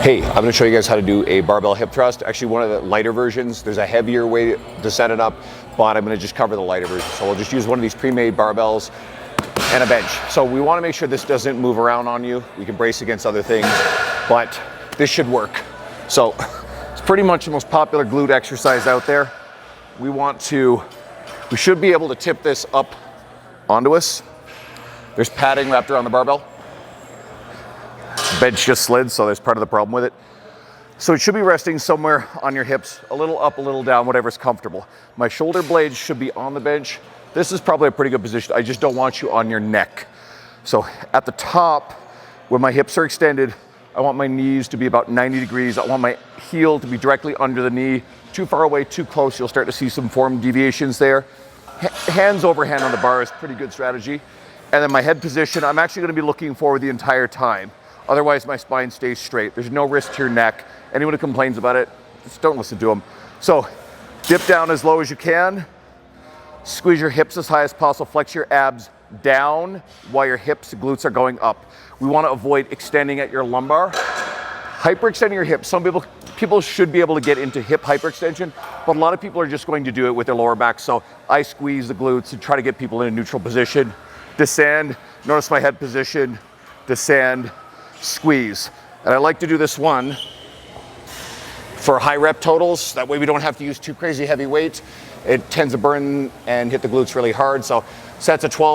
Hey, I'm gonna show you guys how to do a barbell hip thrust. Actually, one of the lighter versions. There's a heavier way to set it up, but I'm gonna just cover the lighter version. So we'll just use one of these pre-made barbells and a bench. So we wanna make sure this doesn't move around on you. We can brace against other things, but this should work. So it's pretty much the most popular glute exercise out there. We should be able to tip this up onto us. There's padding wrapped around the barbell. Bench just slid, so there's part of the problem with it. So it should be resting somewhere on your hips, a little up, a little down, whatever's comfortable. My shoulder blades should be on the bench. This is probably a pretty good position. I just don't want you on your neck. So at the top, where my hips are extended, I want my knees to be about 90 degrees. I want my heel to be directly under the knee. Too far away, too close, you'll start to see some form deviations there. Hands overhand on the bar is a pretty good strategy. And then my head position, I'm actually gonna be looking forward the entire time. Otherwise, my spine stays straight. There's no risk to your neck. Anyone who complains about it, just don't listen to them. So dip down as low as you can. Squeeze your hips as high as possible. Flex your abs down while your hips and glutes are going up. We want to avoid extending at your lumbar. Hyperextending your hips. Some people should be able to get into hip hyperextension, but a lot of people are just going to do it with their lower back. So I squeeze the glutes and try to get people in a neutral position. Descend. Notice my head position. Descend. Squeeze. And I like to do this one for high rep totals. That way we don't have to use too crazy heavy weight. It tends to burn and hit the glutes really hard. So sets of 12.